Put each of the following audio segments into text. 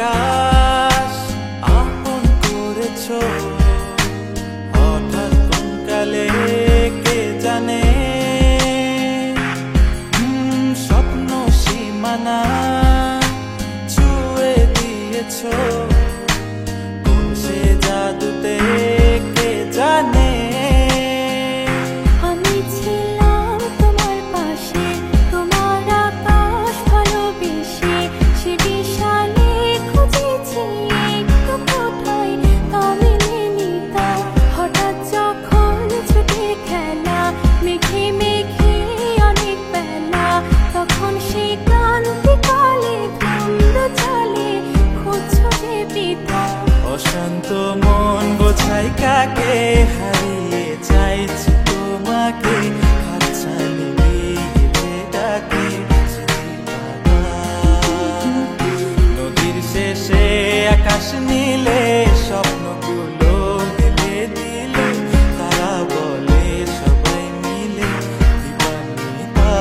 আকাশ আপন করেছো হঠাৎ কোন কালে কে জানে স্বপ্ন সীমানা ছুঁয়ে দিয়েছো কোন সে জাদুতে কে জানে অশান্ত মন বোঝাই কাকে হারিয়ে চাইছি তোমাকে হাতছানি দিয়ে ডাকে নদীর শেষে আকাশ নীলে স্বপ্নগুলো দিলে দিলে তারা বলে সবাই মিলে দিবানিতা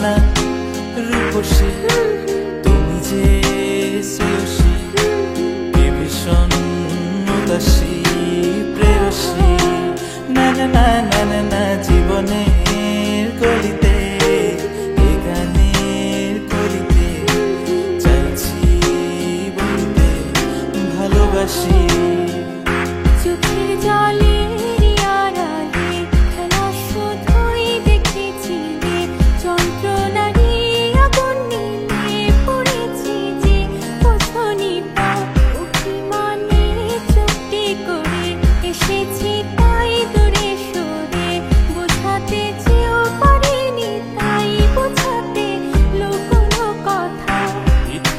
না রূপসী তুমি যে শ্রেয়সী কে ভীষণ উদাসী প্রেয়সী না না না না না না জীবনের গলিতে এ গানের কলিতে চাইছি বলতে ভালোবাসি চোখের জলে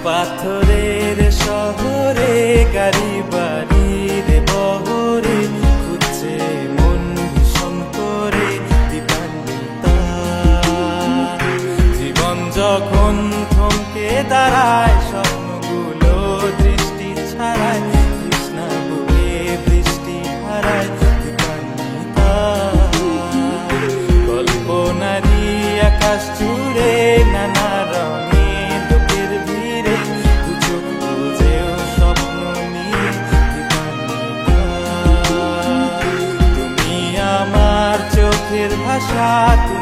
পাথরের শহরে গাড়ি বাড়ির বহরে খুঁজছে মন ভীষণ করে দিবানিতা জীবন যখন থমকে দাঁড়ায় স্বপ্নগুলো দৃষ্টি ছাড়ায় কৃষ্ণা বুকে বৃষ্টি হারায় দিবানিতা কল্পনারি আকাশ জুড়ে নানা রঙে ভাষা।